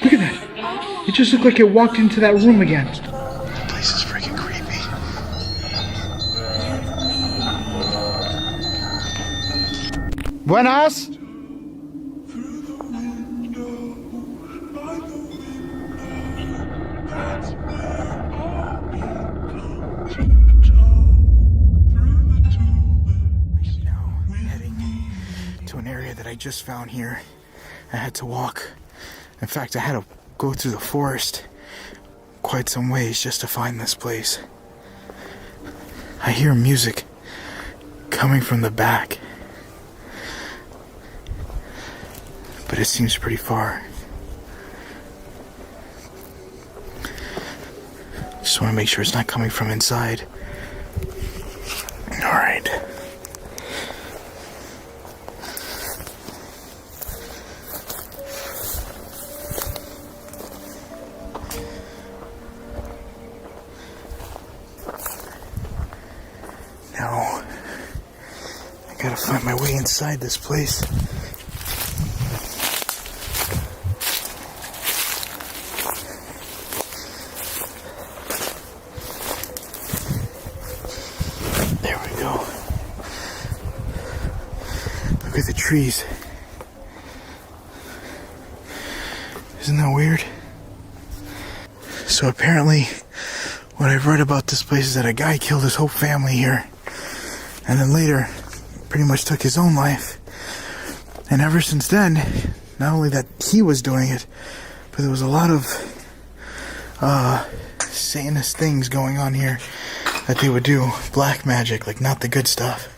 Look at that. It just looked like it walked into that room again. This place is freaking creepy. Buenas. To an area that I just found here. I had to walk. In fact, I had to go through the forest quite some ways just to find this place. I hear music coming from the back, but it seems pretty far. Just want to make sure it's not coming from inside. All right. Now, I gotta find my way inside this place. There we go. Look at the trees. Isn't that weird? So apparently, what I've read about this place is that a guy killed his whole family here. And then later, pretty much took his own life. And ever since then, not only that he was doing it, but there was a lot of Satanist things going on here that they would do. Black magic, like not the good stuff.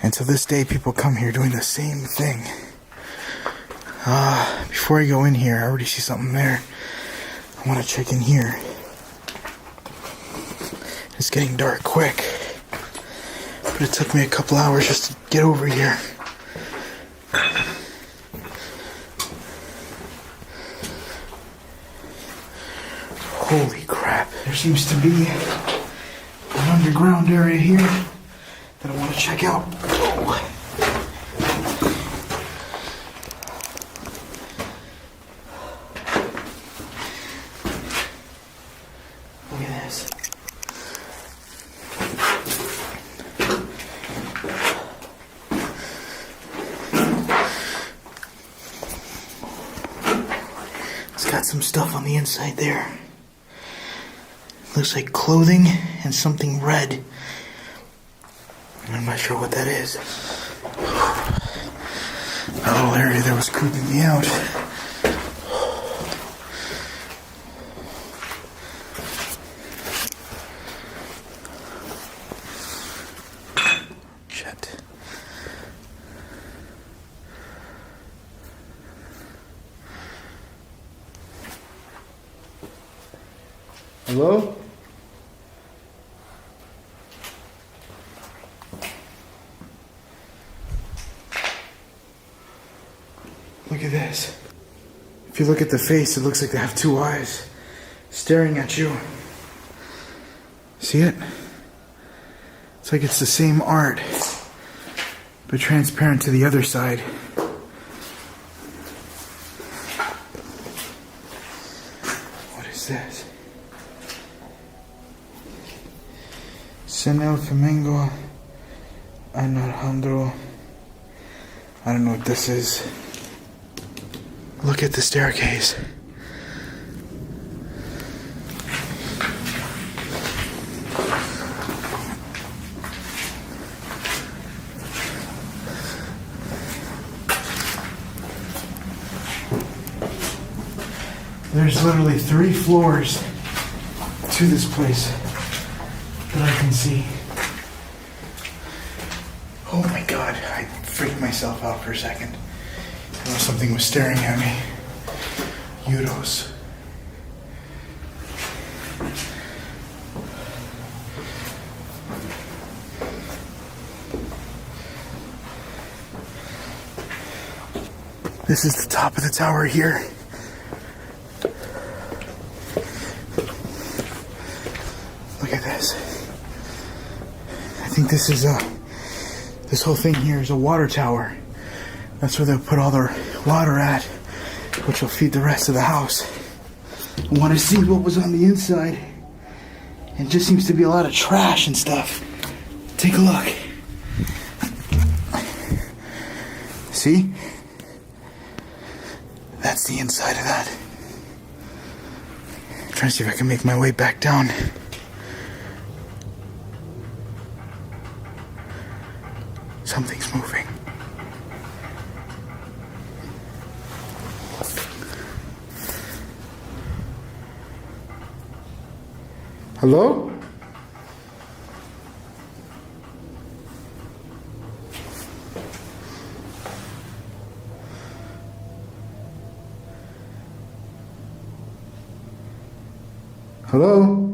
And to this day, people come here doing the same thing. Before I go in here, I already see something there. I want to check in here. It's getting dark quick, but it took me a couple hours just to get over here. Holy crap. There seems to be an underground area here that I want to check out. Oh. Look at this. It's got some stuff on the inside there. Looks like clothing and something red. I'm not sure what that is. That little area there was creeping me out. Shit. Hello? Look at this. If you look at the face, it looks like they have two eyes staring at you. See it? It's like it's the same art, but transparent to the other side. What is this? Senel Flamingo Alejandro. I don't know what this is. Look at the staircase. There's literally 3 floors to this place that I can see. Oh my god, I freaked myself out for a second. I know something was staring at me. Euros. This is the top of the tower here. Look at this. I think this is this whole thing here is a water tower. That's where they'll put all their water at, which will feed the rest of the house. I want to see what was on the inside. It just seems to be a lot of trash and stuff. Take a look. See? That's the inside of that. I'm trying to see if I can make my way back down. Something's moving. Hello? Hello?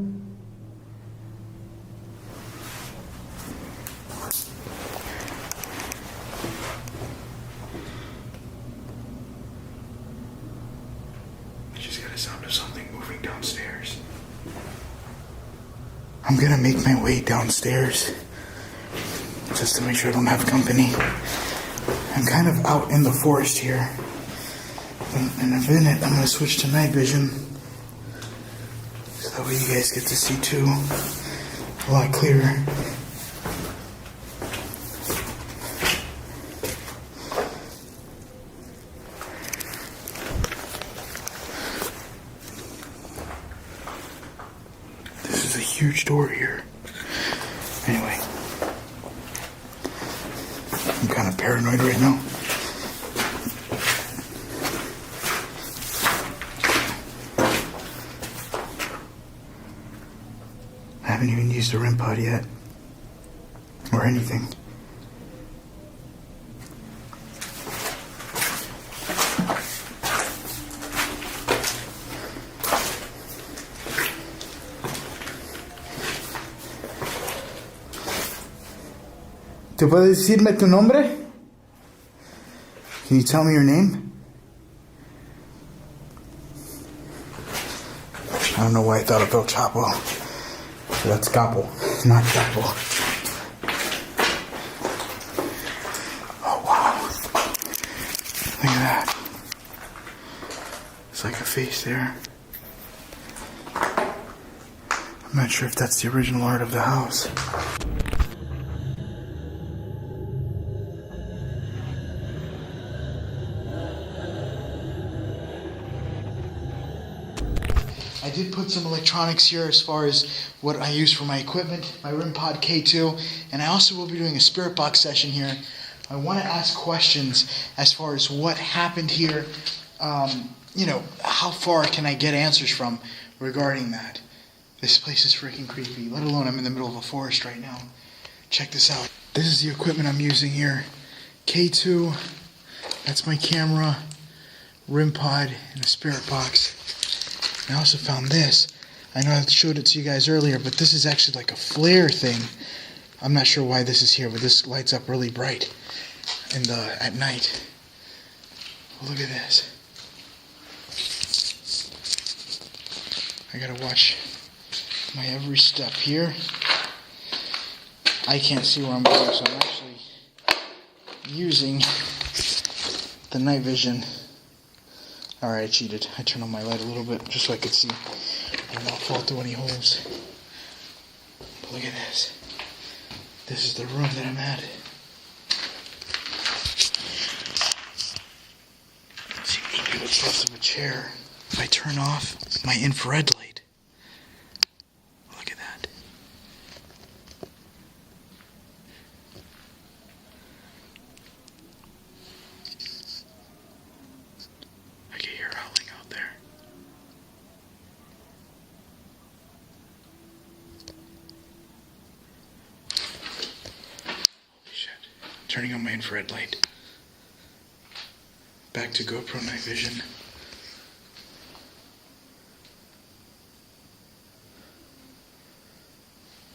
I just got a sound of something moving downstairs. I'm gonna make my way downstairs just to make sure I don't have company. I'm kind of out in the forest here. In a minute, I'm gonna switch to night vision. So that way you guys get to see too. A lot clearer. This is a huge door here. Anyway. I'm kind of paranoid right now. I haven't even used a REM pod yet. Or anything. ¿Te puedes decirme tu nombre? Can you tell me your name? I don't know why I thought of El Chapo. That's Capo, not Chapo. Oh wow. Look at that. It's like a face there. I'm not sure if that's the original art of the house. I did put some electronics here as far as what I use for my equipment, my REM Pod K2, and I also will be doing a spirit box session here. I want to ask questions as far as what happened here, how far can I get answers from regarding that. This place is freaking creepy, let alone I'm in the middle of a forest right now. Check this out. This is the equipment I'm using here. K2, that's my camera, REM Pod, and a spirit box. I also found this. I know I showed it to you guys earlier, but this is actually like a flare thing. I'm not sure why this is here, but this lights up really bright at night. Look at this. I gotta watch my every step here. I can't see where I'm going, so I'm actually using the night vision. Alright, I cheated. I turned on my light a little bit just so I could see. I don't want to fall through any holes. But look at this. This is the room that I'm at. Seems to be what's left of a chair. If I turn off my infrared light. Look at that. I can hear howling out there. Holy shit. Turning on my infrared light. Back to GoPro night vision.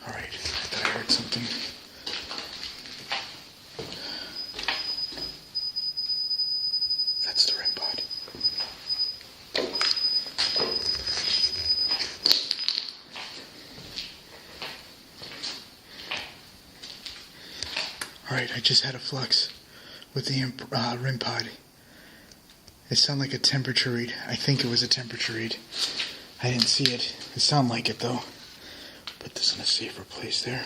Alright, I thought I heard something. That's the REM pod. Alright, I just had a flux with the REM pod. It sounded like a temperature read. I think it was a temperature read. I didn't see it. It sounded like it though. Put this in a safer place there.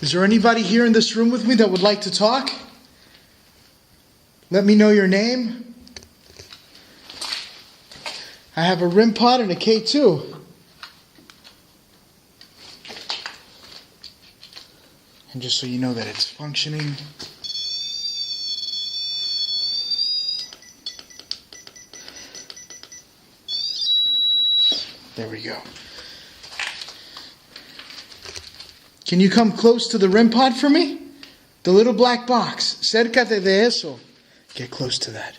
Is there anybody here in this room with me that would like to talk? Let me know your name. I have a REM pod and a K2. And just so you know that it's functioning. There we go. Can you come close to the REM pod for me? The little black box. Cércate de eso. Get close to that.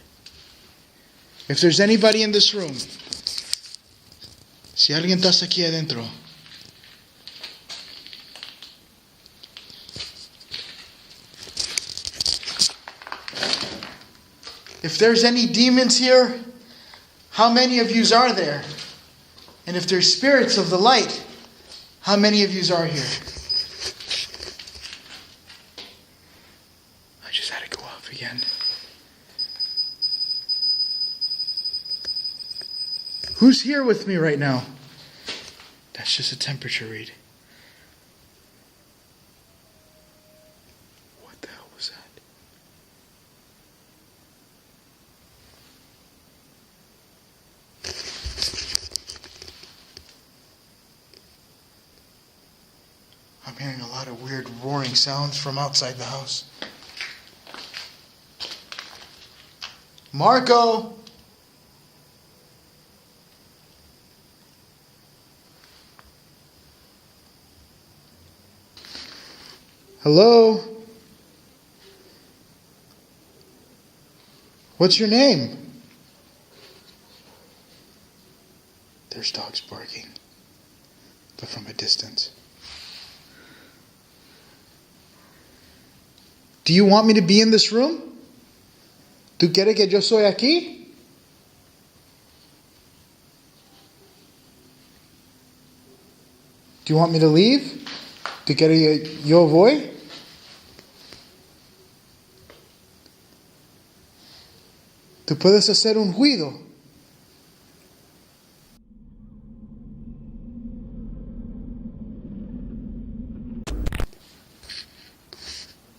If there's anybody in this room. Si alguien está aquí adentro. If there's any demons here, how many of yous are there? And if there's spirits of the light, how many of yous are here? I just had to go off again. Who's here with me right now? That's just a temperature read. What the hell was that? I'm hearing a lot of weird roaring sounds from outside the house. Marco! Hello? What's your name? There's dogs barking, but from a distance. Do you want me to be in this room? ¿Tú quieres que yo soy aquí? Do you want me to leave? ¿Tú quieres que yo voy? Tú puedes hacer un ruido.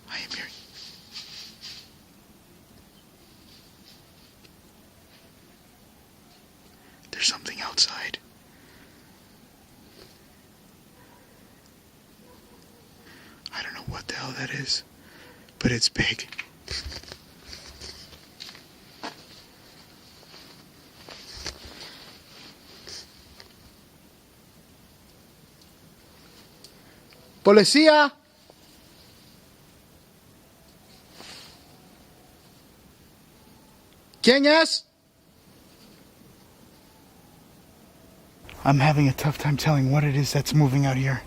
I am hearing. There's something outside. I don't know what the hell that is, but it's big. Policía! ¿Quién es? I'm having a tough time telling what it is that's moving out here.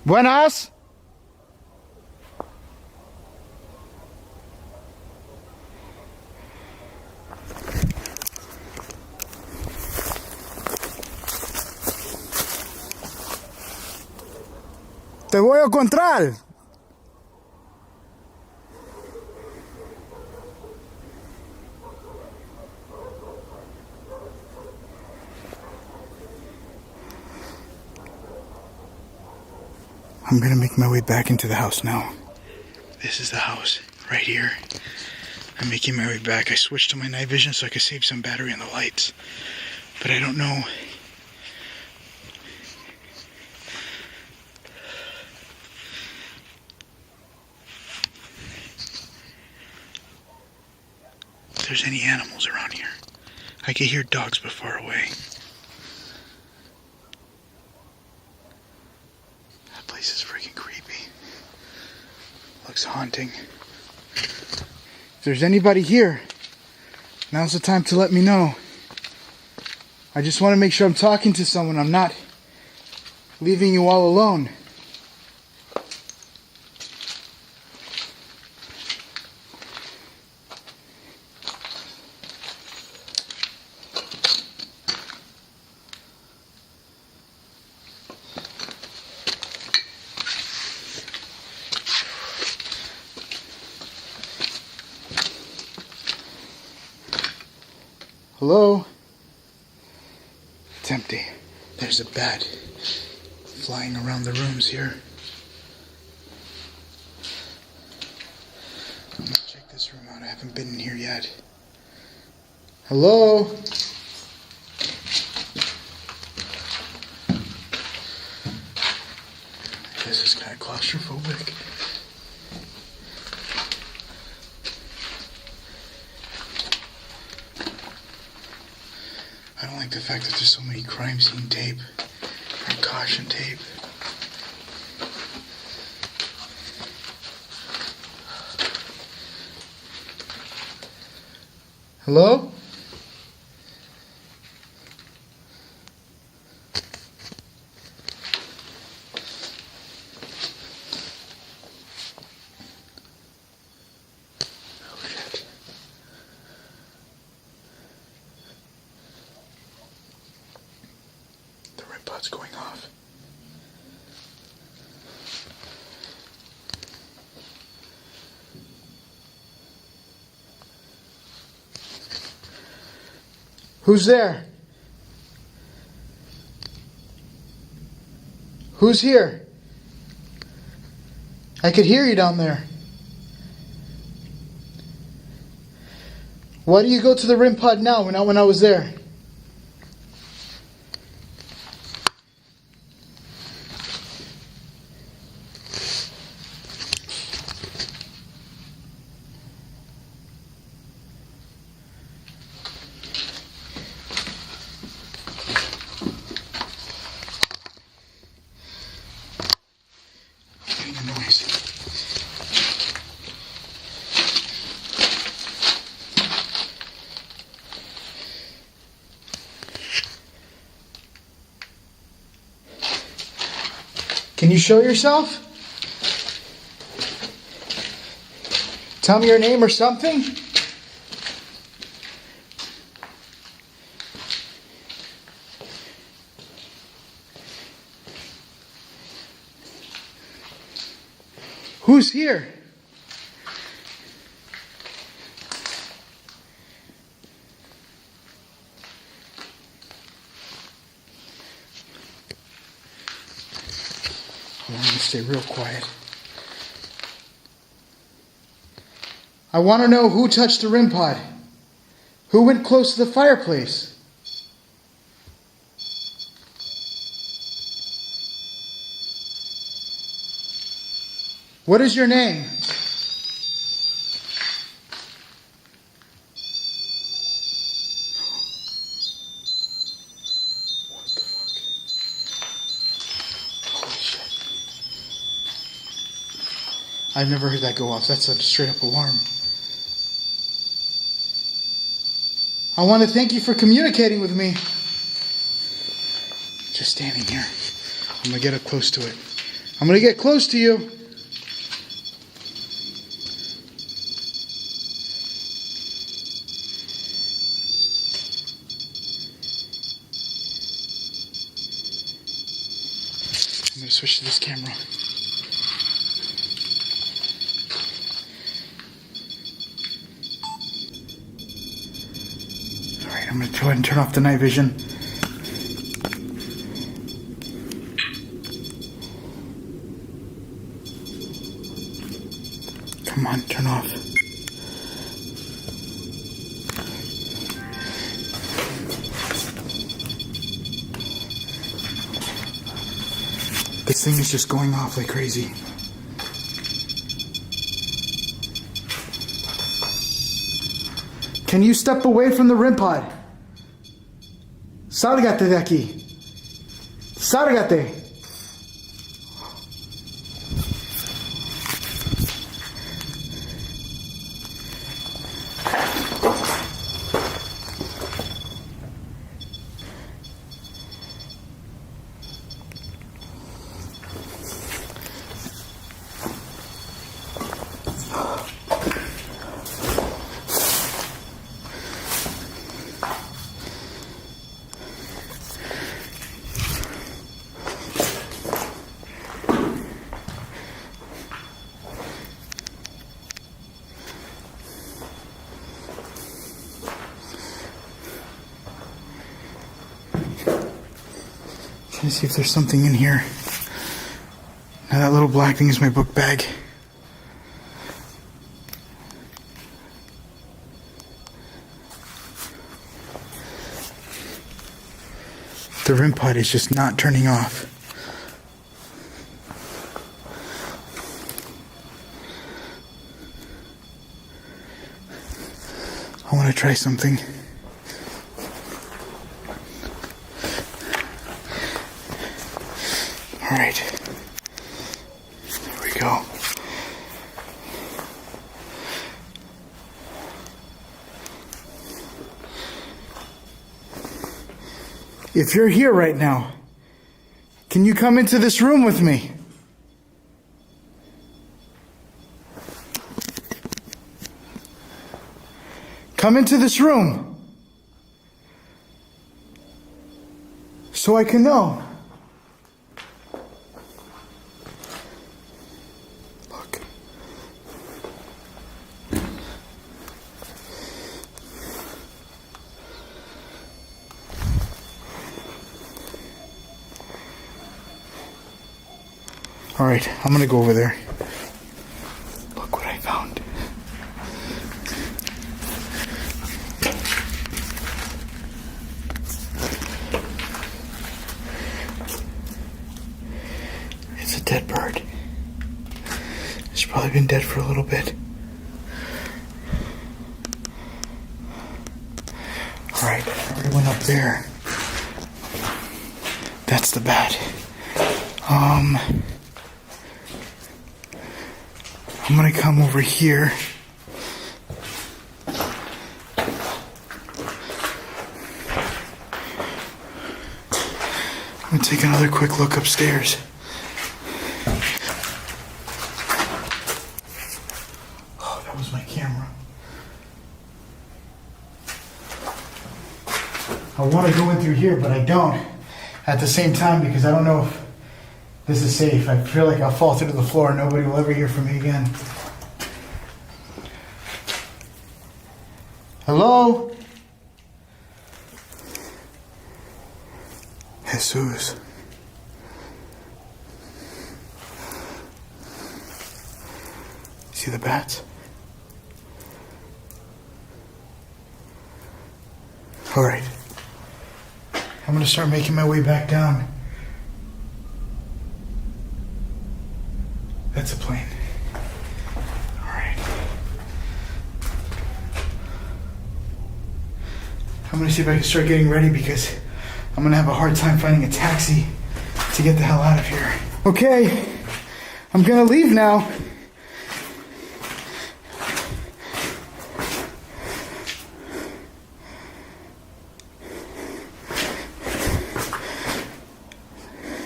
Buenas. Te voy a encontrar. I'm gonna make my way back into the house now. This is the house, right here. I'm making my way back. I switched to my night vision so I could save some battery in the lights. But I don't know. If there's any animals around here. I can hear dogs but far away. This is freaking creepy. Looks haunting. If there's anybody here, now's the time to let me know. I just want to make sure I'm talking to someone. I'm not leaving you all alone. Hello? It's empty. There's a bat flying around the rooms here. I'm gonna check this room out. I haven't been in here yet. Hello? This is kind of claustrophobic. I don't like the fact that there's so many crime scene tape and caution tape. Hello? Oh shit. The REM pod's going off. Who's there? Who's here? I could hear you down there. Why do you go to the REM pod now, not when I was there? A noise. Can you show yourself? Tell me your name or something? Who's here? I want to stay real quiet. I want to know who touched the REM pod. Who went close to the fireplace? What is your name? What the fuck? Holy shit. I've never heard that go off. That's a straight up alarm. I want to thank you for communicating with me. Just standing here. I'm going to get up close to it. I'm going to get close to you. I'm going to switch to this camera. Alright, I'm going to go ahead and turn off the night vision. Come on, turn off. This thing is just going off like crazy. Can you step away from the REM pod? Sargate de aquí. Sargate. Let me see if there's something in here. Now that little black thing is my book bag. The REM pod is just not turning off. I want to try something. All right. Here we go. If you're here right now, can you come into this room with me? Come into this room so I can know. Look. All right, I'm gonna go over there. Look what I found. It's a dead bird. It's probably been dead for a little bit. All right, I already went up there. That's the bat. I'm gonna come over here. I'm gonna take another quick look upstairs. Oh, that was my camera. I want to go in through here, but I don't at the same time because I don't know if this is safe. I feel like I'll fall through the floor and nobody will ever hear from me again. Hello? Jesus. See the bats? All right. I'm going to start making my way back down. That's a plane. All right. I'm going to see if I can start getting ready because I'm going to have a hard time finding a taxi to get the hell out of here. Okay. I'm going to leave now.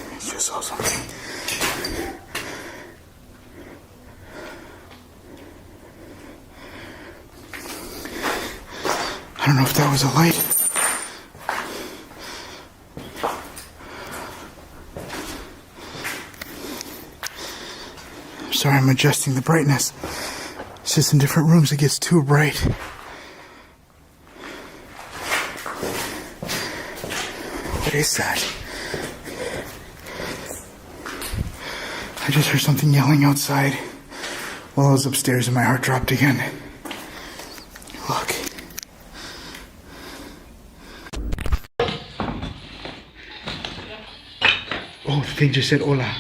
I just saw something. I don't know if that was a light. I'm sorry, I'm adjusting the brightness. It's just in different rooms it gets too bright. What is that? I just heard something yelling outside while I was upstairs and my heart dropped again. Look. Oh, the thing just said hola.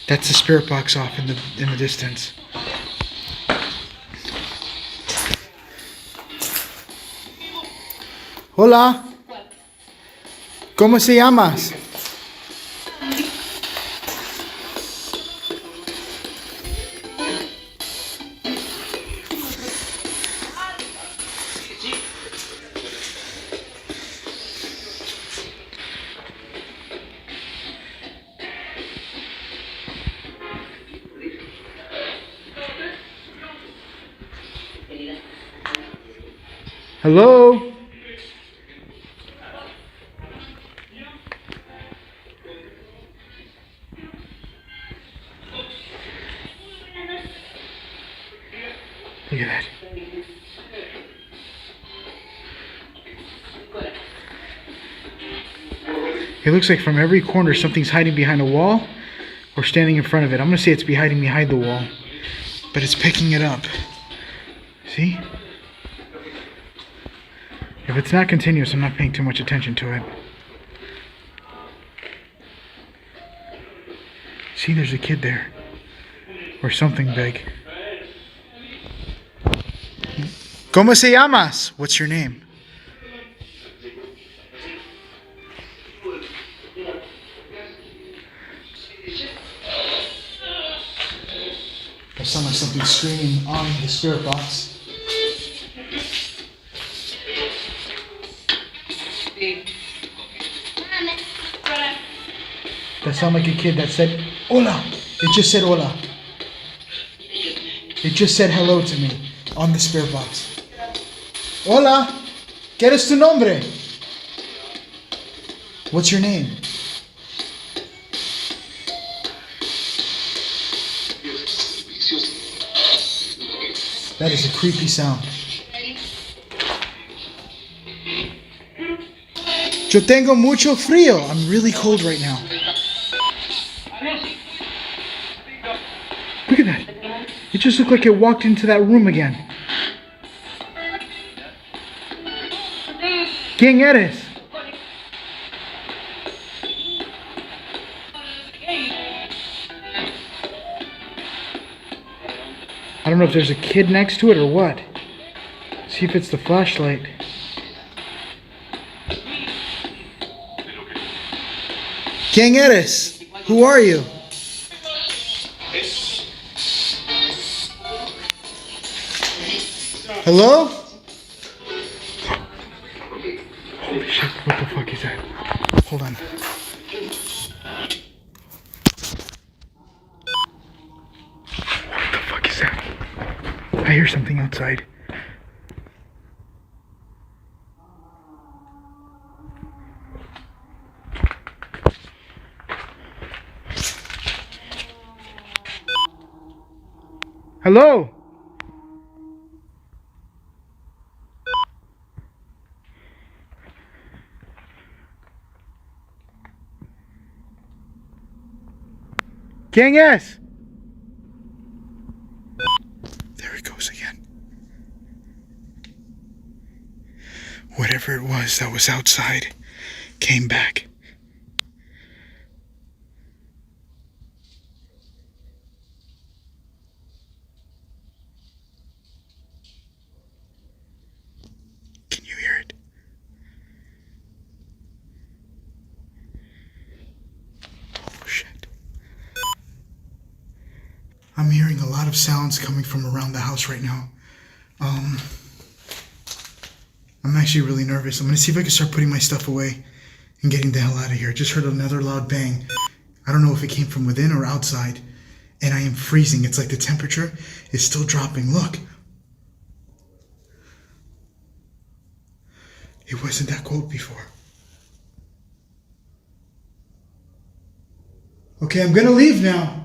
That's the spirit box off in the distance. Hola. ¿Cómo se llamas? Hello? Look at that. It looks like from every corner something's hiding behind a wall or standing in front of it. I'm going to say it's hiding behind the wall, but it's picking it up. See? If it's not continuous, I'm not paying too much attention to it. See, there's a kid there. Or something big. ¿Cómo se llamas? What's your name? That sounds like something screaming on the spirit box. That sounded like a kid that said, hola. It just said hola. It just said hello to me on the spirit box. Hola. ¿Qué es tu nombre? What's your name? That is a creepy sound. Yo tengo mucho frío. I'm really cold right now. Look at that. It just looked like it walked into that room again. ¿Quién eres? I don't know if there's a kid next to it or what. See if it's the flashlight. ¿Quién eres? Who are you? Hello? Holy shit, what the fuck is that? Hold on. What the fuck is that? I hear something outside. Hello? ¿Quién es? There it goes again. Whatever it was that was outside came back. Can you hear it? Oh shit. I'm hearing a lot of sounds coming from around the house right now. I'm actually really nervous. I'm going to see if I can start putting my stuff away and getting the hell out of here. I just heard another loud bang. I don't know if it came from within or outside. And I am freezing. It's like the temperature is still dropping. Look. It wasn't that cold before. Okay, I'm going to leave now.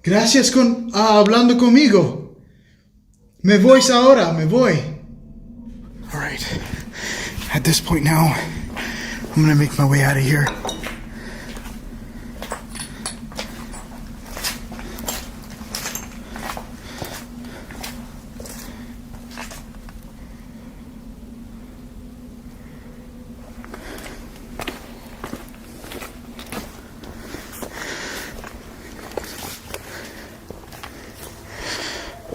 Gracias con hablando conmigo. Me voy ahora, me voy. All right. At this point now, I'm gonna make my way out of here.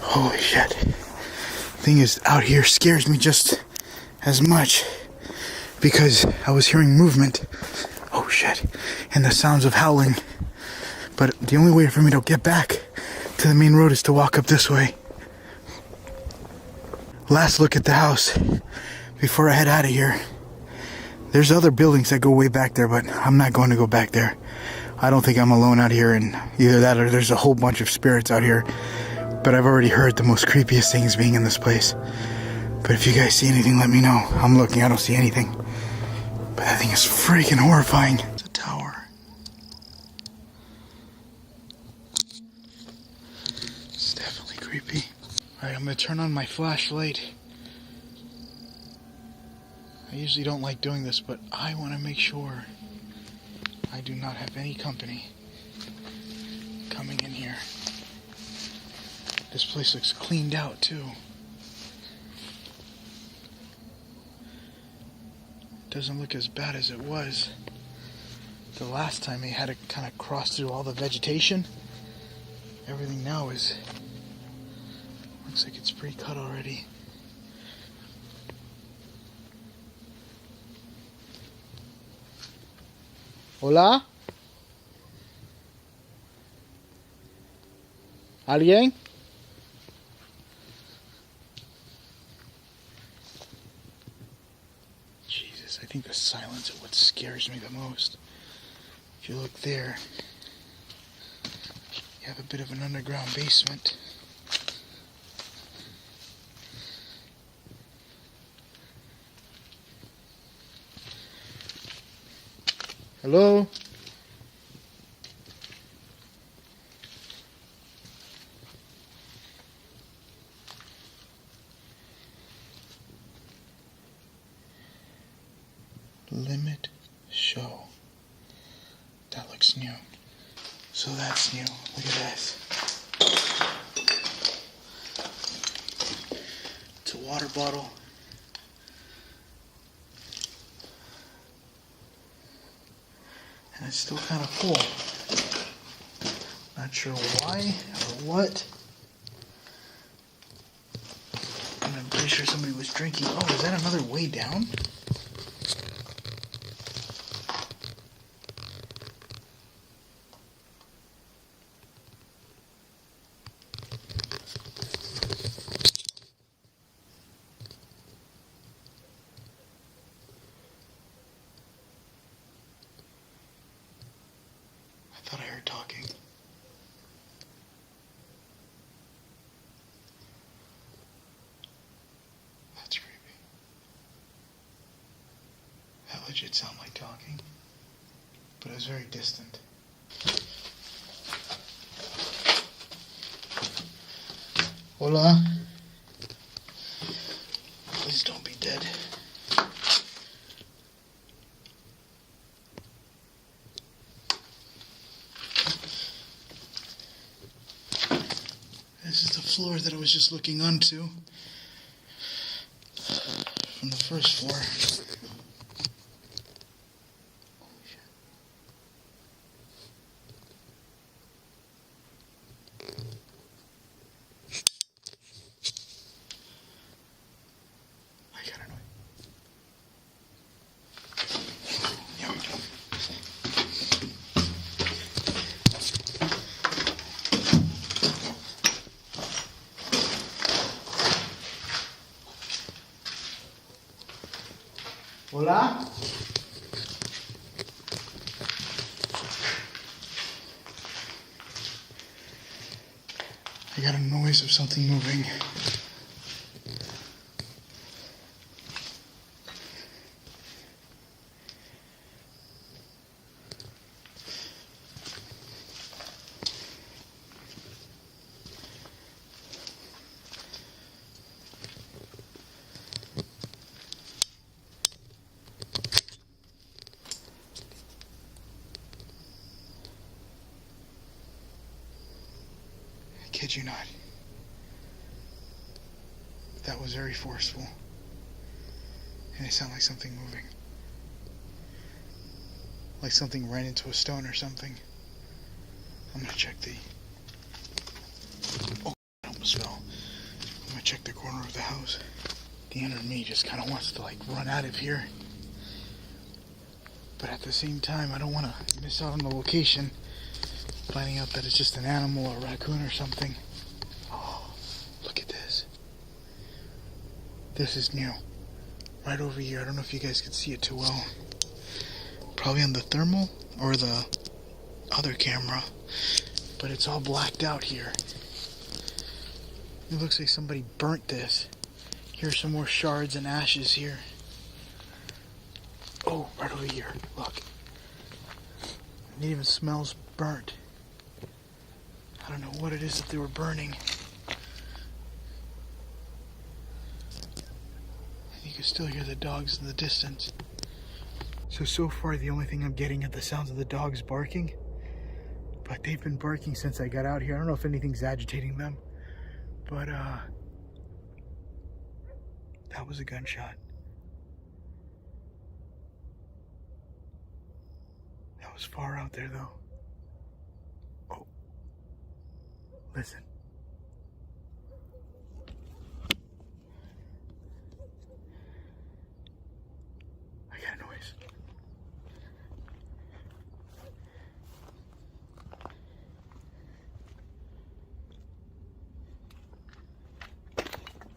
Holy shit. Thing is out here scares me just as much because I was hearing movement. Oh shit. And the sounds of howling. But the only way for me to get back to the main road is to walk up this way. Last look at the house before I head out of here. There's other buildings that go way back there, but I'm not going to go back there. I don't think I'm alone out here, and either that or there's a whole bunch of spirits out here. But I've already heard the most creepiest things being in this place. But if you guys see anything, let me know. I'm looking, I don't see anything. But that thing is freaking horrifying. It's a tower. It's definitely creepy. Alright, I'm gonna turn on my flashlight. I usually don't like doing this, but I want to make sure I do not have any company coming in here. This place looks cleaned out too. Doesn't look as bad as it was the last time they had to kind of cross through all the vegetation. Everything now looks like it's pre-cut already. Hola? ¿Alguien? Jesus, I think the silence is what scares me the most. If you look there, you have a bit of an underground basement. Hello? Limit show. That looks new. So that's new. Look at this. It's a water bottle. And it's still kind of full. Not sure why or what. And I'm pretty sure somebody was drinking. Oh, is that another way down? I thought I heard talking. That's creepy. That legit sounded like talking, but it was very distant. Hola. Please don't be dead. This is the floor that I was just looking onto from the first floor. Holy shit. I gotta know. Yeah, we do. Hola? I got a noise of something moving. I kid you not. That was very forceful. And it sounded like something moving. Like something ran into a stone or something. I'm gonna check the... Oh, I almost fell. I'm gonna check the corner of the house. The inner me just kind of wants to like run out of here. But at the same time, I don't want to miss out on the location. Finding out that it's just an animal or a raccoon or something. Oh, look at this. This is new. Right over here. I don't know if you guys can see it too well. Probably on the thermal or the other camera. But it's all blacked out here. It looks like somebody burnt this. Here's some more shards and ashes here. Oh, right over here. Look. It even smells burnt. I don't know what it is that they were burning. And You can still hear the dogs in the distance. So far the only thing I'm getting are the sounds of the dogs barking. But they've been barking since I got out here. I don't know if anything's agitating them. But that was a gunshot. That was far out there though. Oh. Listen. I got a noise.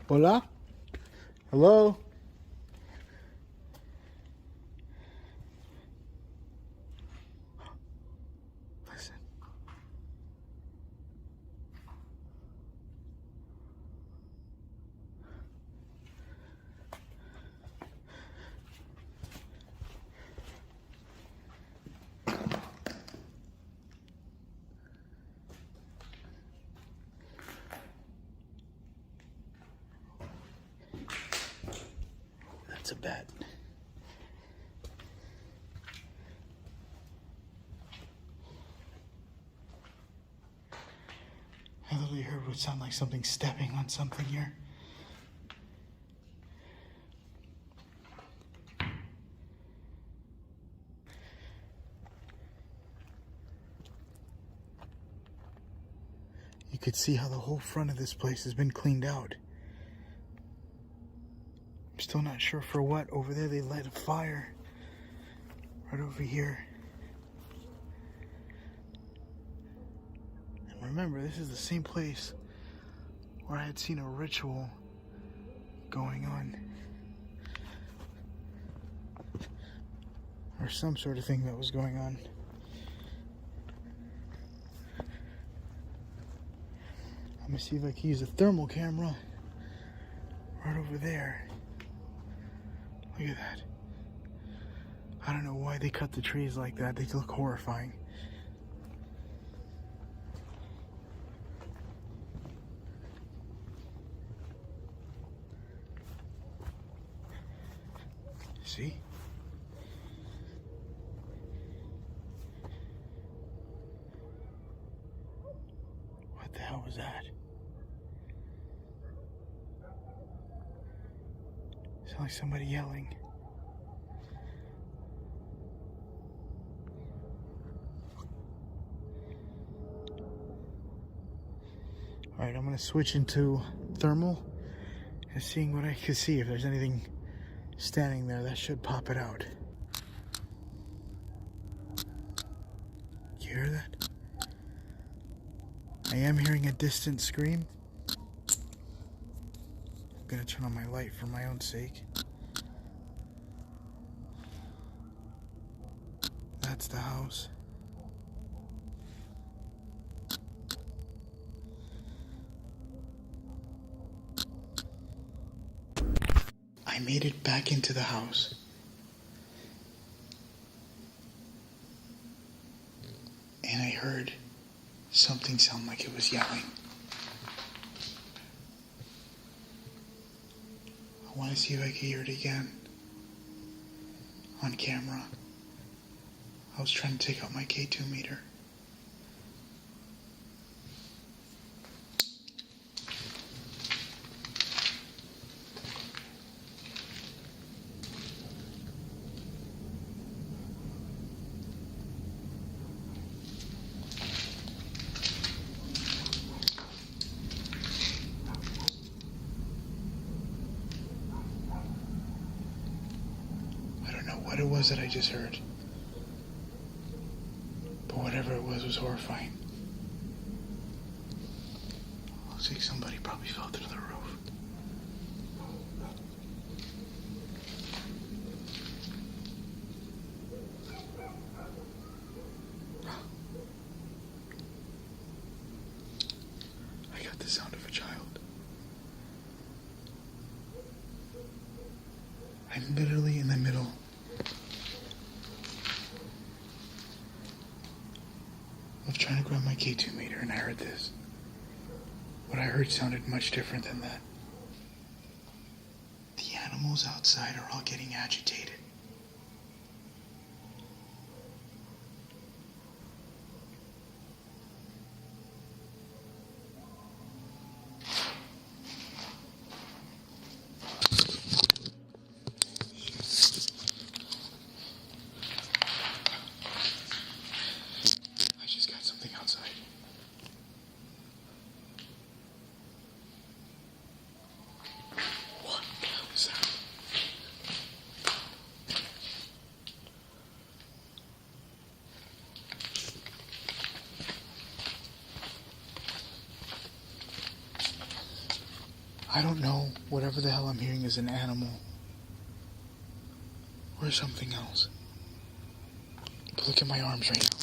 Hola? Hello? Listen. That's a bat. I literally heard what would sound like something stepping on something here. You could see how the whole front of this place has been cleaned out. I'm still not sure for what. Over there they lit a fire. Right over here. And remember, this is the same place where I had seen a ritual going on. Or some sort of thing that was going on. I'm gonna see if I can use a thermal camera right over there. Look at that. I don't know why they cut the trees like that. They look horrifying. See? What the hell was that? Sounds like somebody yelling. Alright, I'm going to switch into thermal and seeing what I can see. If there's anything standing there, that should pop it out. You hear that? I am hearing a distant scream. I'm going to turn on my light for my own sake. That's the house. I made it back into the house. And I heard something sound like it was yelling. I want to see if I can hear it again. On camera. I was trying to take out my K2 meter. What it was that I just heard. But whatever it was horrifying. Looks like somebody probably fell through the roof. I got the sound of a child. I'm literally in the middle of trying to grab my K2 meter and I heard this. What I heard sounded much different than that. The animal animals outside are all getting agitated. I just got something outside. What the hell is that? I don't know. Whatever the hell I'm hearing is an animal. Or something else. But look at my arms right now.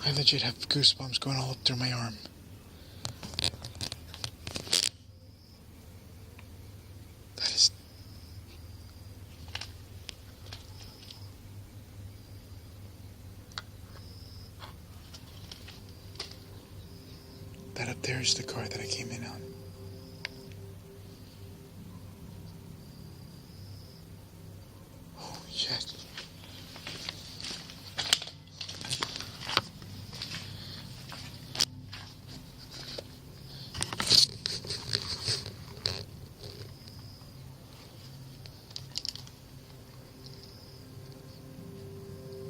I legit have goosebumps going all up through my arm. That is... That up there is the car that I came in on. Oh, shit.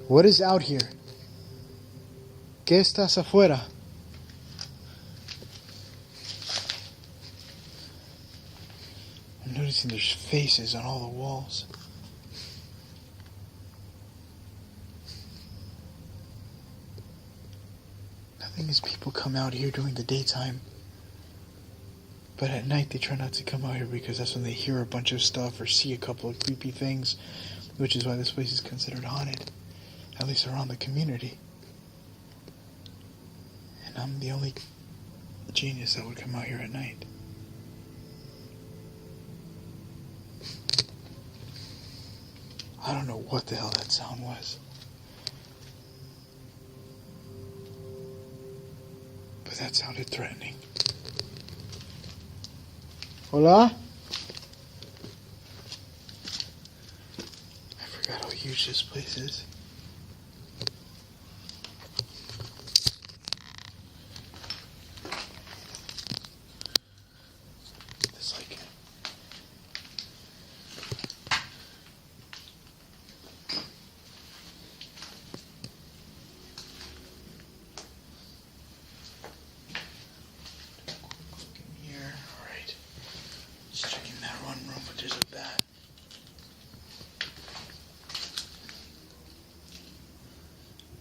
What is out here? ¿Qué estás afuera? I'm noticing there's faces on all the walls. Nothing is people come out here during the daytime. But at night they try not to come out here because that's when they hear a bunch of stuff or see a couple of creepy things, which is why this place is considered haunted. At least around the community. And I'm the only genius that would come out here at night. I don't know what the hell that sound was. But that sounded threatening. Hola? I forgot how huge this place is.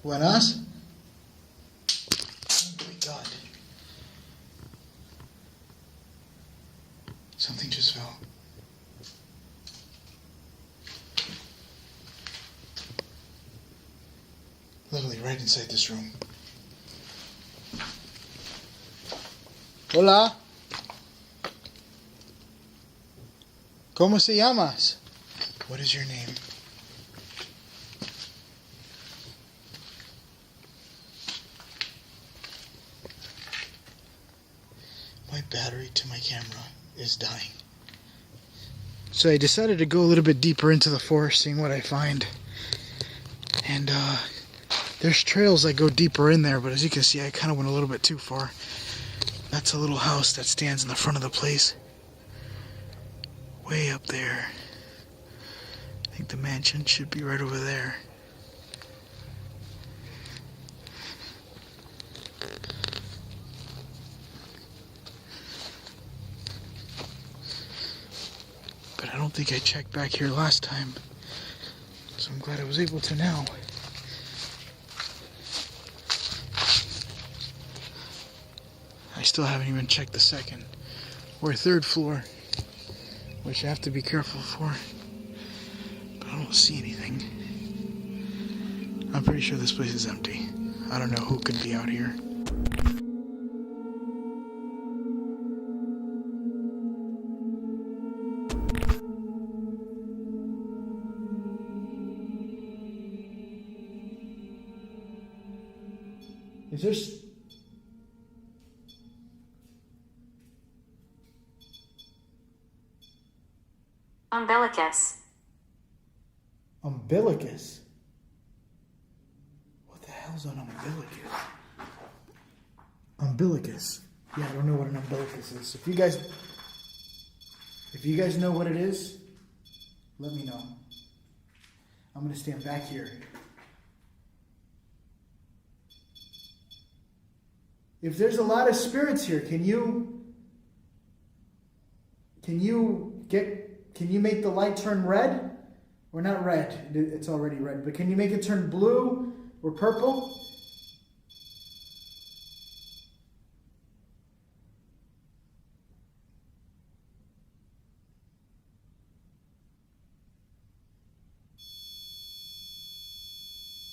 Buenas. Oh my God. Something just fell. Literally right inside this room. Hola. ¿Cómo se llamas? What is your name? My battery to my camera is dying. So I decided to go a little bit deeper into the forest, seeing what I find. And there's trails that go deeper in there, but as you can see, I kind of went a little bit too far. That's a little house that stands in the front of the place. Way up there. I think the mansion should be right over there. But I don't think I checked back here last time. So I'm glad I was able to now. I still haven't even checked the second or third floor, which I have to be careful for. But I don't see anything. I'm pretty sure this place is empty. I don't know who could be out here. Is there... Umbilicus. Umbilicus? What the hell's an umbilicus? Umbilicus. Yeah, I don't know what an umbilicus is. If you guys know what it is, let me know. I'm going to stand back here. If there's a lot of spirits here, can you make the light turn red? Or not red, it's already red, but can you make it turn blue or purple?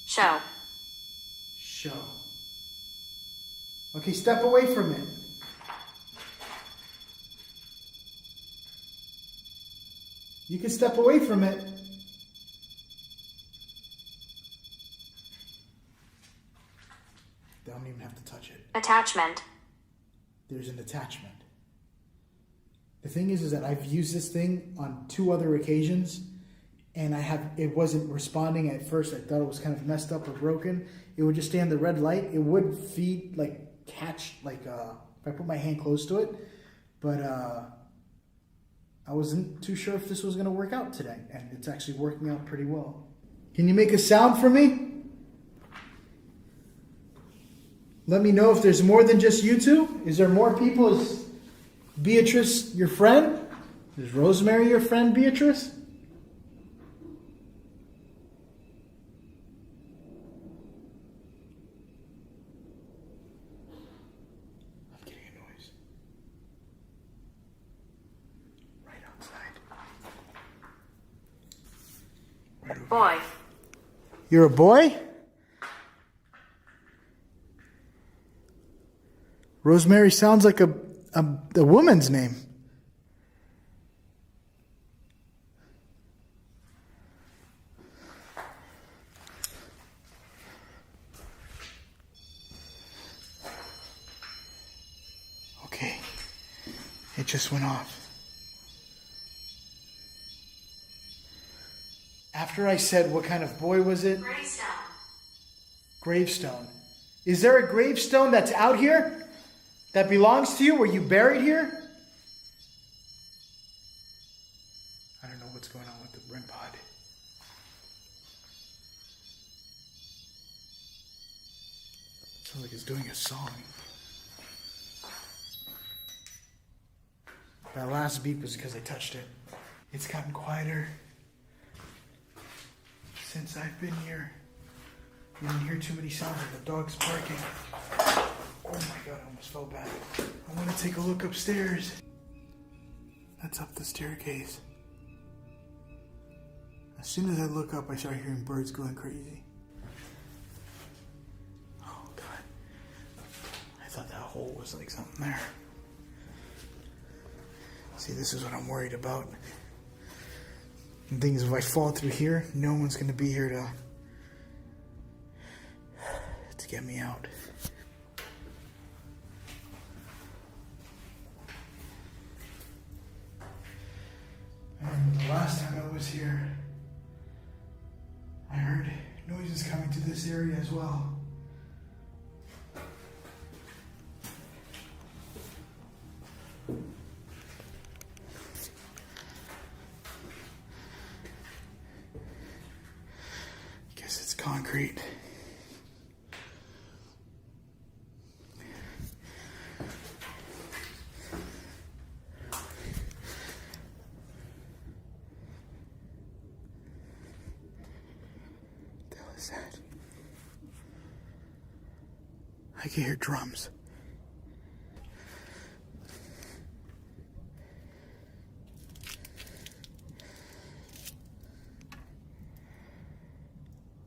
Show. Show. Okay, step away from it. You can step away from it. Don't even have to touch it. Attachment. There's an attachment. The thing is that I've used this thing on 2 other occasions, and it wasn't responding at first. I thought it was kind of messed up or broken. It would just stay on the red light. It would feed, catch, if I put my hand close to it. But I wasn't too sure if this was going to work out today, and it's actually working out pretty well. Can you make a sound for me? Let me know if there's more than just you two. Is there more people? Is Beatrice your friend? Is Rosemary your friend, Beatrice? I'm getting a noise. Right outside. Right over. Boy. You're a boy? Rosemary sounds like a woman's name. Okay. It just went off. After I said what kind of boy was it? Gravestone. Gravestone. Is there a gravestone that's out here? That belongs to you? Were you buried here? I don't know what's going on with the REM pod. It sounds like it's doing a song. That last beep was because I touched it. It's gotten quieter since I've been here. You didn't hear too many sounds like the dog's barking. Oh my god, I almost fell back. I want to take a look upstairs. That's up the staircase. As soon as I look up, I start hearing birds going crazy. Oh god. I thought that hole was like something there. See, this is what I'm worried about. The thing is, if I fall through here, no one's going to be here to get me out. And the last time I was here, I heard noises coming to this area as well. Guess it's concrete. That? I can hear drums.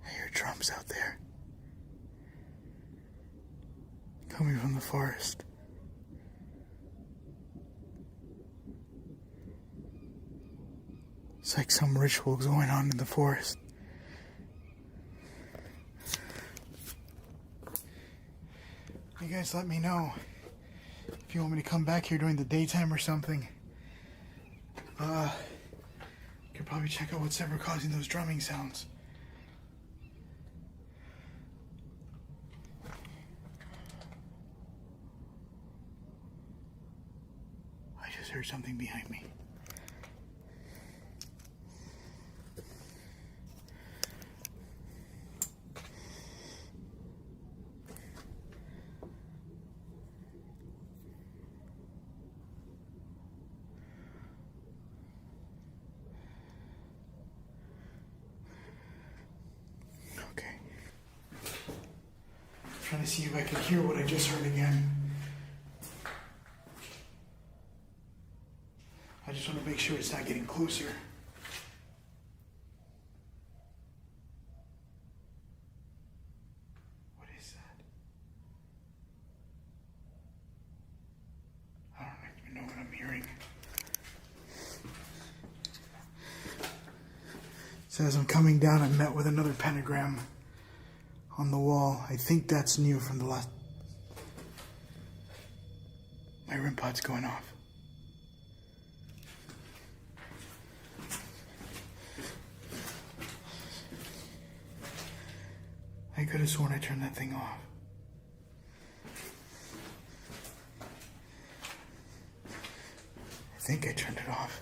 I hear drums out there. Coming from the forest. It's like some ritual going on in the forest. You guys let me know if you want me to come back here during the daytime or something. should probably check out what's ever causing those drumming sounds. I just heard something behind me. Okay. Trying to see if I can hear what I just heard again. I just want to make sure it's not getting closer. What is that? I don't even know what I'm hearing. So as I'm coming down, I'm met with another pentagram on the wall. I think that's new from the last... My REM pod's going off. I could have sworn I turned that thing off. I think I turned it off.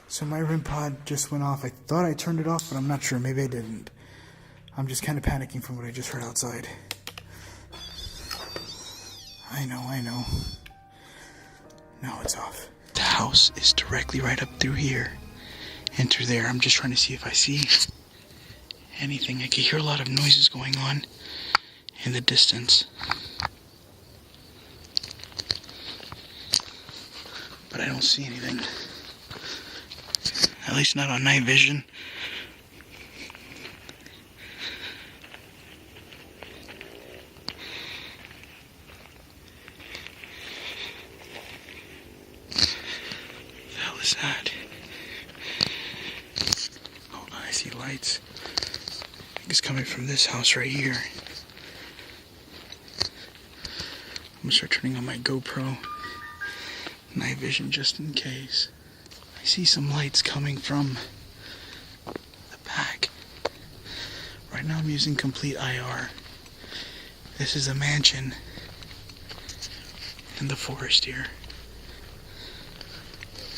So my REM pod just went off. I thought I turned it off, but I'm not sure. Maybe I didn't. I'm just kind of panicking from what I just heard outside. I know. Now it's off. The house is directly right up through here. Enter there. I'm just trying to see if I see anything. I can hear a lot of noises going on in the distance. But I don't see anything. At least not on night vision. What the hell is that? Hold on, I see lights. I think it's coming from this house right here. I'm gonna start turning on my GoPro night vision just in case. I see some lights coming from the back. Right now I'm using complete IR. This is a mansion in the forest here.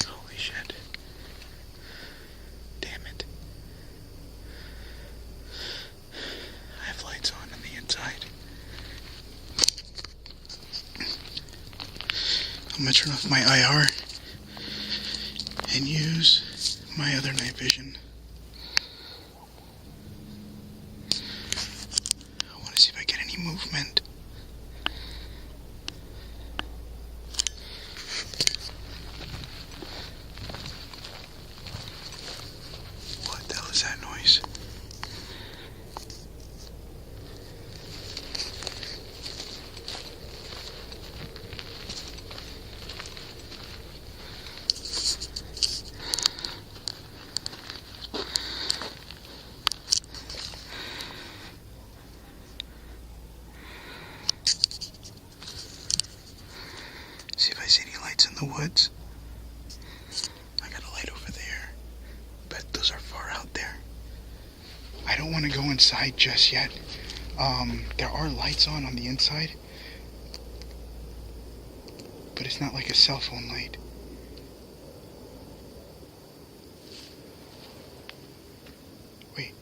Holy shit. Damn it. I have lights on the inside. I'm gonna turn off my IR and use my other night vision. I want to see if I get any movement. What the hell is that noise? See if I see any lights in the woods. I got a light over there, but those are far out there. I don't want to go inside just yet. There are lights on the inside, but it's not like a cell phone light. Wait.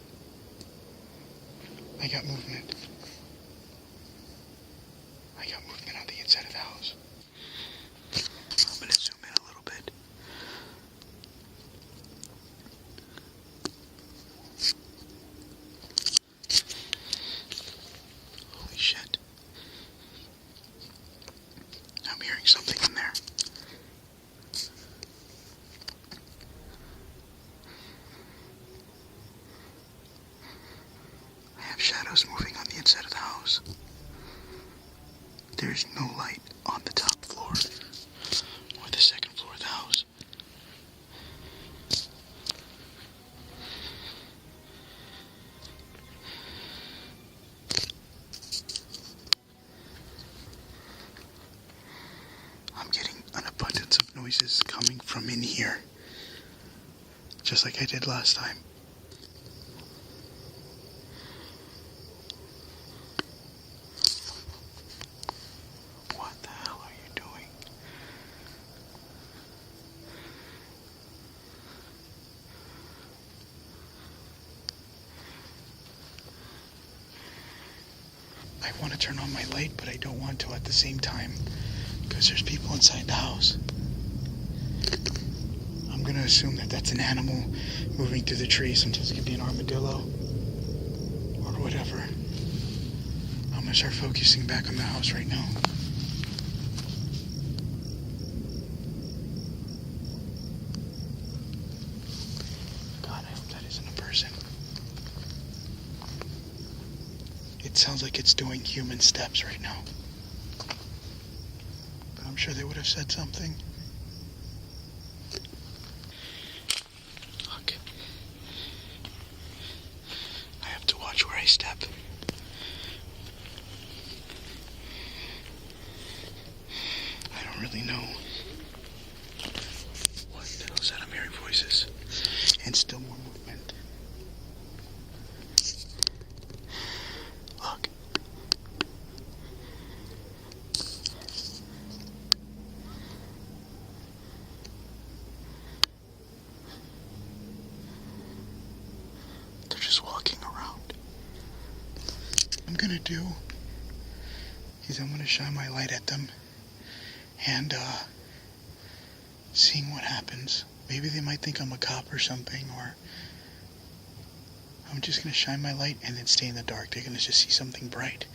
I got movement. I got movement on the inside of the house. I'm gonna zoom in a little bit. Holy shit. I'm hearing something in there. I have shadows moving on the inside of the house. There's no light on the top floor or the second floor of the house. from in here. Just like I did last time. What the hell are you doing? I want to turn on my light, but I don't want to at the same time because there's people inside the house. I'm going to assume that that's an animal moving through the trees. Sometimes it could be an armadillo or whatever. I'm going to start focusing back on the house right now. God, I hope that isn't a person. It sounds like it's doing human steps right now. But I'm sure they would have said something. Look. I have to watch where I step. I don't really know what the hell is that. I'm hearing voices. And still more movement. Look. They're just walking around. What I'm gonna do is I'm gonna shine my light at them and seeing what happens. Maybe they might think I'm a cop or something, or I'm just gonna shine my light and then stay in the dark. They're gonna just see something bright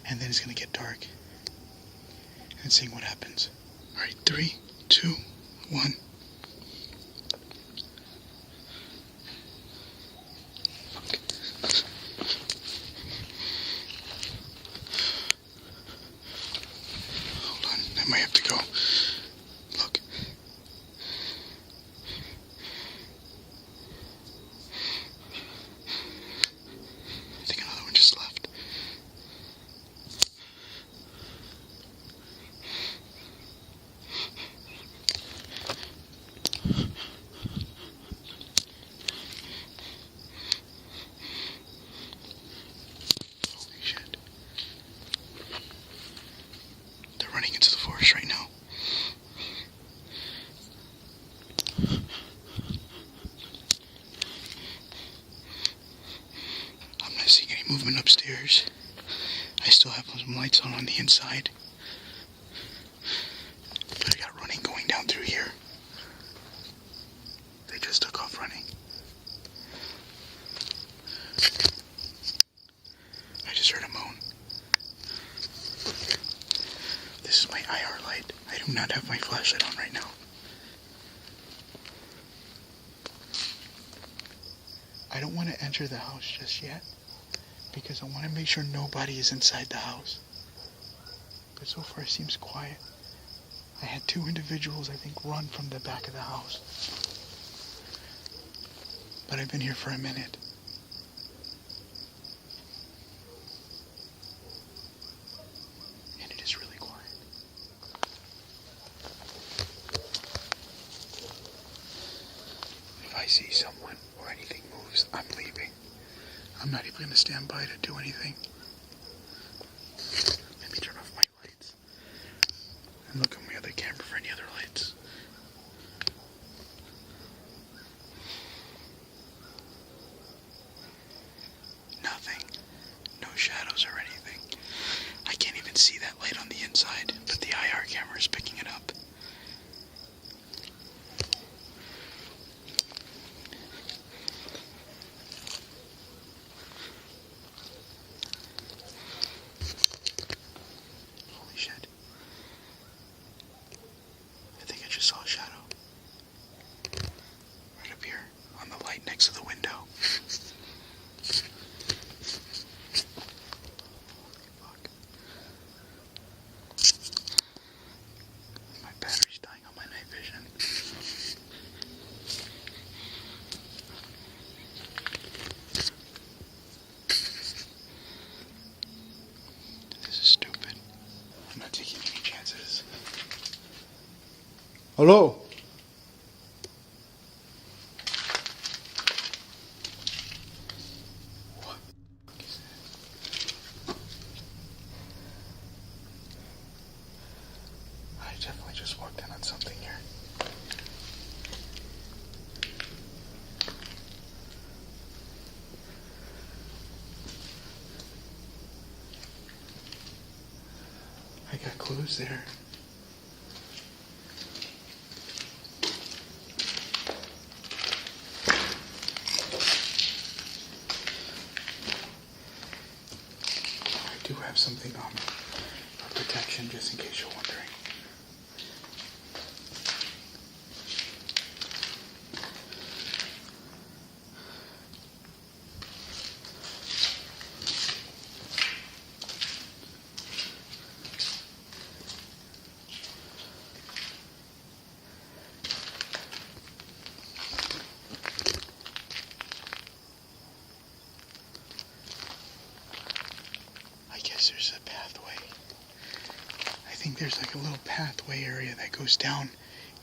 and then it's gonna get dark. And seeing what happens. Alright, 3, 2, 1. Hold on, I might have to go. Look. I think another one just left. Holy shit. They're running into the forest right now. I'm not seeing any movement upstairs. I still have some lights on the inside. But I got running going down through here. They just took off running. I just heard a moan. This is my IR light. I do not have my flashlight on right now. I don't want to enter the house just yet because I want to make sure nobody is inside the house. But so far it seems quiet. I had 2 individuals, I think, run from the back of the house. But I've been here for a minute. And it is really quiet. If I see someone or anything moves, I'm leaving. I'm not even going to stand by to do anything. Let me turn off my lights. And look on my other camera for any other lights. Nothing. No shadows or anything. I can't even see that light on the inside, but the IR camera is picking it up. Holy shit. I think I just saw a shadow. Right up here, on the light next to the window. Fuck. My battery's dying on my night vision. This is stupid. I'm not taking any chances. Hello? walked in on something here. I got clues there. I do have something on for protection, just in case you're wondering. There's a pathway. I think there's like a little pathway area that goes down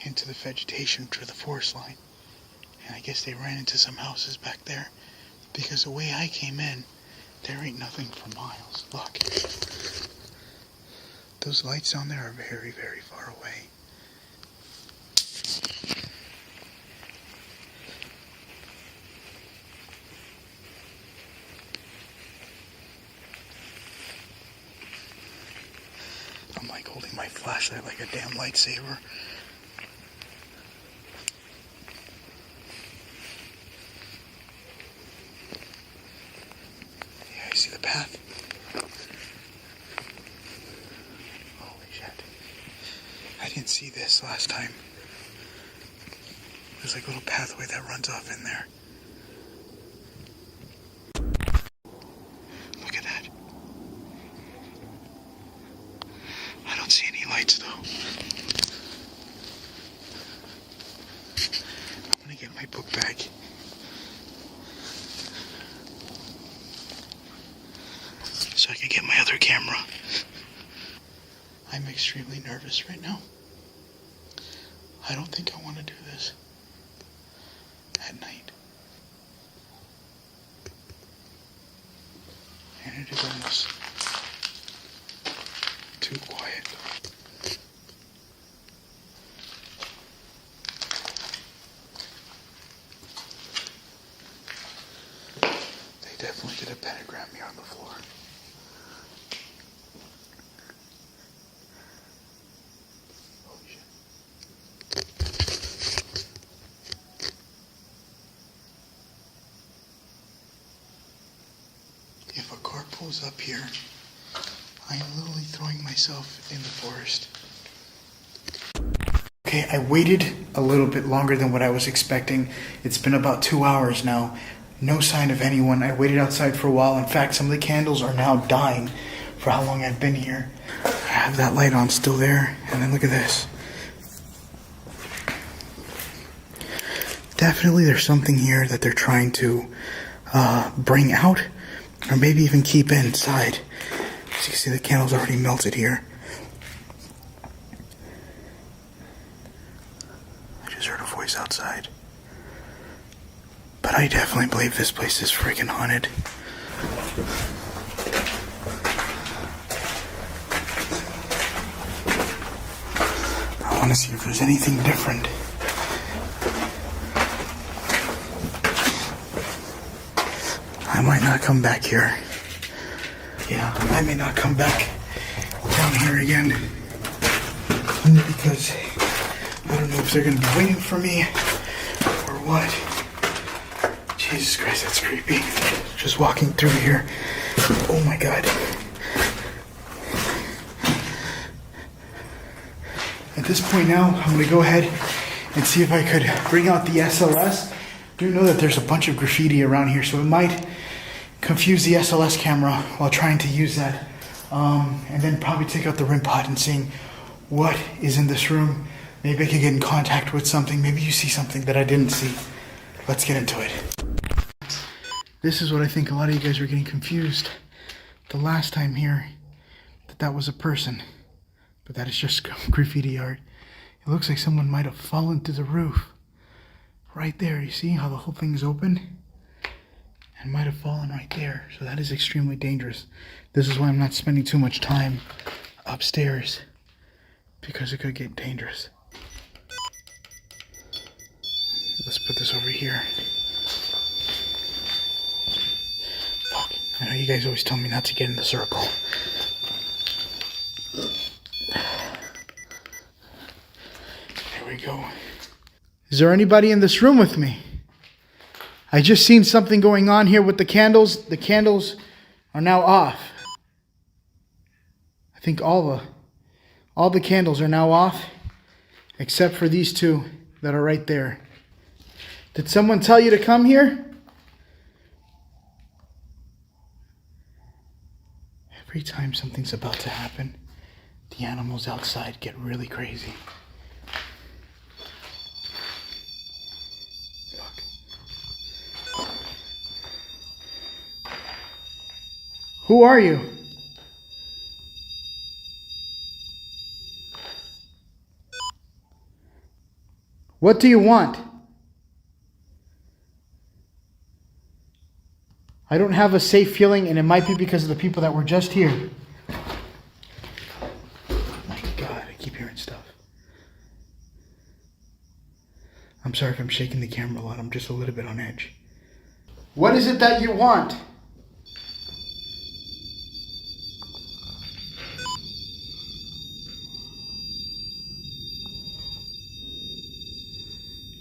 into the vegetation to the forest line. And I guess they ran into some houses back there, because the way I came in, there ain't nothing for miles. Look. Those lights down there are very, very far away. I'm like holding my flashlight like a damn lightsaber. Yeah, I see the path. Holy shit. I didn't see this last time. There's like a little pathway that runs off in there. Look at that. I don't see any lights though. I'm gonna get my book bag. So I can get my other camera. I'm extremely nervous right now. I don't think I want to do this at night. And it is almost too quiet. They definitely did a pentagram here on the floor. Holy shit. If a car pulls up here, I am literally throwing myself in the forest. Okay, I waited a little bit longer than what I was expecting. It's been about 2 hours now. No sign of anyone. I waited outside for a while. In fact, some of the candles are now dying for how long I've been here. I have that light on still there. And then look at this. Definitely there's something here that they're trying to bring out, or maybe even keep inside. As you can see, the candle's already melted here. I just heard a voice outside. But I definitely believe this place is freaking haunted. I want to see if there's anything different. I might not come back here. Yeah, I may not come back down here again. Only because I don't know if they're going to be waiting for me or what. Jesus Christ, that's creepy. Just walking through here. Oh my God. At this point now, I'm going to go ahead and see if I could bring out the SLS. I do know that there's a bunch of graffiti around here, so it might confuse the SLS camera while trying to use that. And then probably take out the REM pod and seeing what is in this room. Maybe I can get in contact with something. Maybe you see something that I didn't see. Let's get into it. This is what I think a lot of you guys were getting confused the last time here, that was a person, but that is just graffiti art. It looks like someone might have fallen through the roof. Right there, you see how the whole thing's open? And might have fallen right there, so that is extremely dangerous. This is why I'm not spending too much time upstairs. because it could get dangerous. Let's put this over here. Fuck. I know you guys always tell me not to get in the circle. There we go. Is there anybody in this room with me? I just seen something going on here with the candles. The candles are now off. I think all the candles are now off, except for these two that are right there. Did someone tell you to come here? Every time something's about to happen, the animals outside get really crazy. Look. Who are you? What do you want? I don't have a safe feeling, and it might be because of the people that were just here. My God, I keep hearing stuff. I'm sorry if I'm shaking the camera a lot. I'm just a little bit on edge. What is it that you want?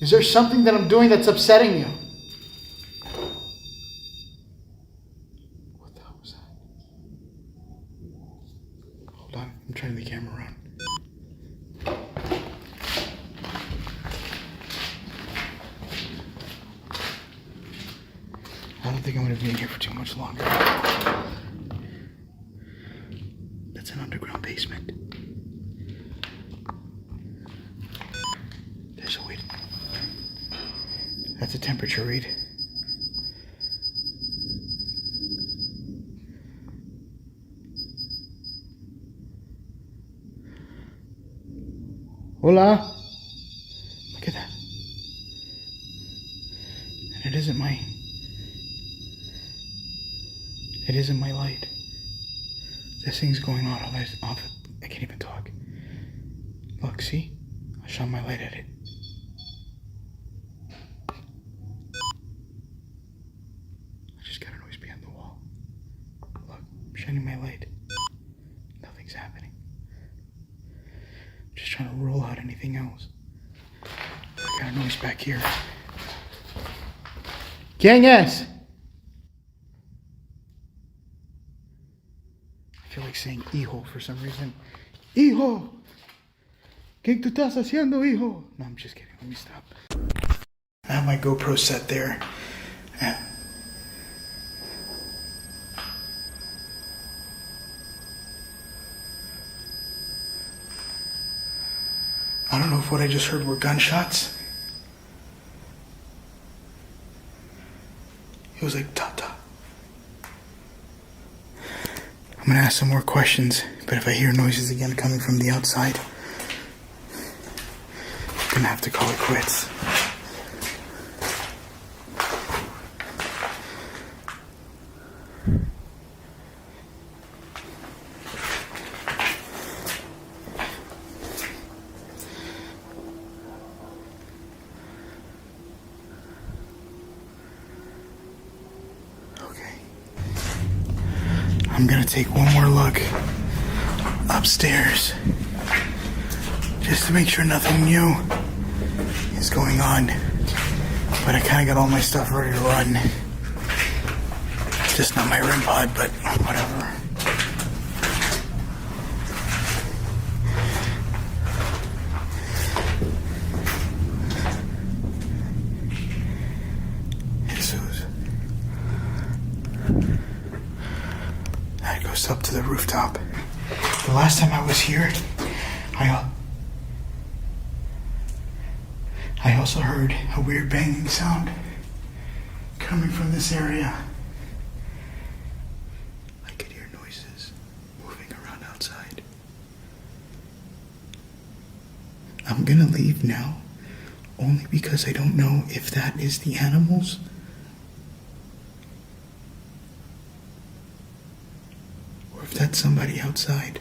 Is there something that I'm doing that's upsetting you? What the hell was that? Hold on, I'm turning the camera around. I don't think I'm going to be in here for too much longer. That's an underground basement. There's a way. That's a temperature read. Hola. Look at that. And it isn't my light. This thing's going on off. I can't even talk. Look, see? I shone my light at it. I just got a noise behind the wall. Look, I'm shining my light. Nothing's happening. I'm just trying to rule out anything else. I got a noise back here. ¿Quién es? I feel like saying hijo for some reason. Hijo! ¿Qué tú estás haciendo, hijo? No, I'm just kidding. Let me stop. I have my GoPro set there. I don't know if what I just heard were gunshots. It was like ta-ta. I'm gonna ask some more questions, but if I hear noises again coming from the outside, I'm gonna have to call it quits. I'm gonna take one more look upstairs just to make sure nothing new is going on. But I kind of got all my stuff ready to run. Just not my REM pod, but whatever. Up to the rooftop. The last time I was here, I also heard a weird banging sound coming from this area. I could hear noises moving around outside. I'm gonna leave now, only because I don't know if that is the animals or if that's somebody outside.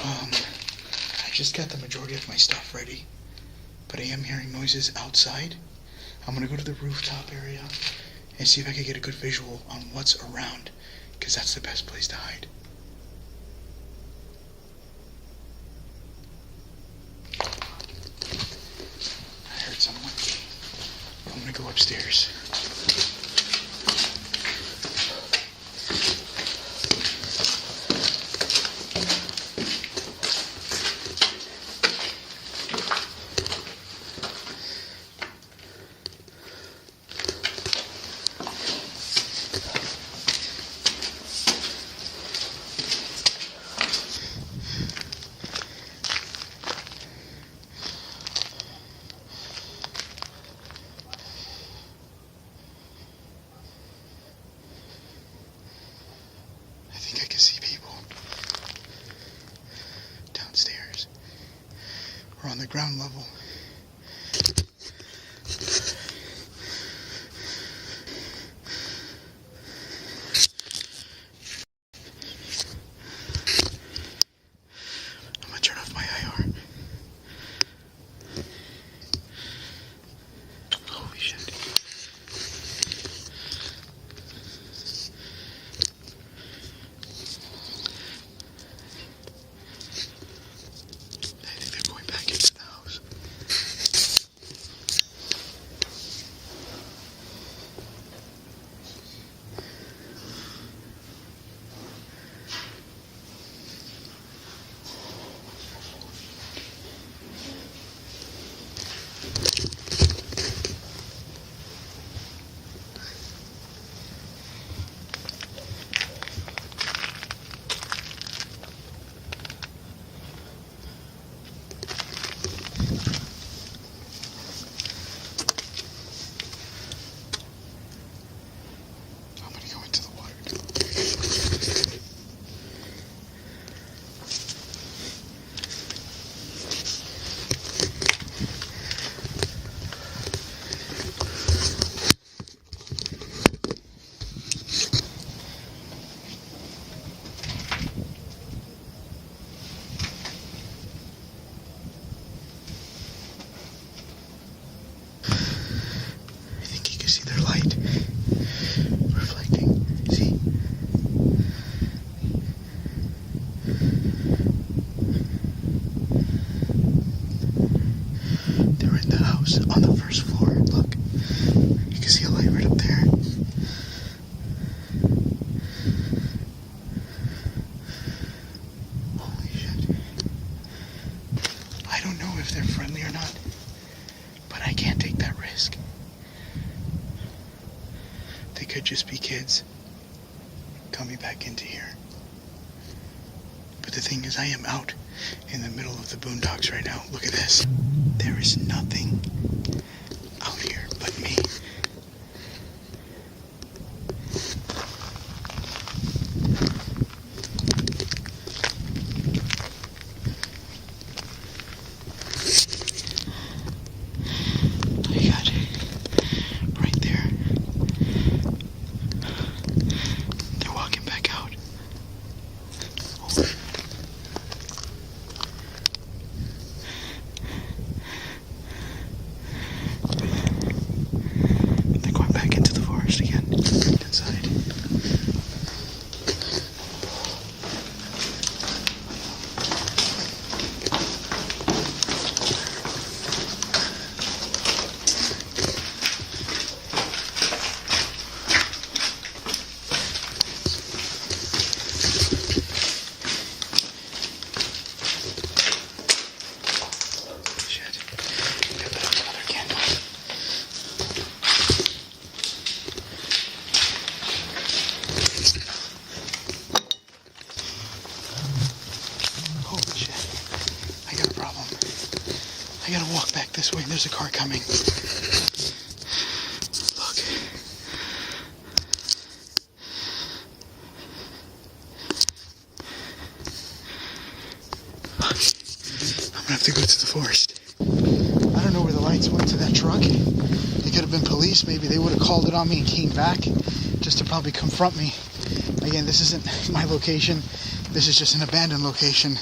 I just got the majority of my stuff ready, but I am hearing noises outside. I'm gonna go to the rooftop area and see if I can get a good visual on what's around, because that's the best place to hide. I heard someone. I'm gonna go upstairs. We're on the ground level. I'm gonna turn off my IR. Holy shit. See their light reflecting. See? They're in the house on the first floor. Look. You can see a light right up there. Holy shit. I don't know if they're friendly or not, but I can't take that risk. They could just be kids coming back into here. But the thing is, I am out in the middle of the boondocks right now. Look at this. There is nothing out here but me. I gotta walk back this way. There's a car coming. Look. I'm gonna have to go to the forest. I don't know where the lights went to that truck. It could have been police. Maybe they would have called it on me and came back just to probably confront me. Again, this isn't my location. This is just an abandoned location.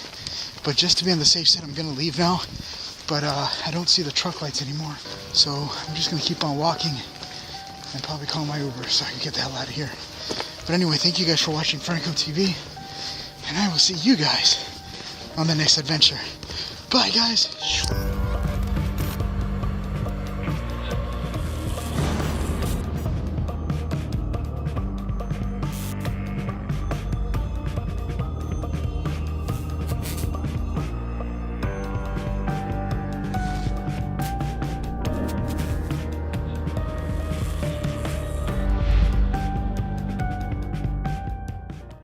But just to be on the safe side, I'm gonna leave now. But I don't see the truck lights anymore. So I'm just gonna keep on walking and probably call my Uber so I can get the hell out of here. But anyway, thank you guys for watching Franco TV. And I will see you guys on the next adventure. Bye guys.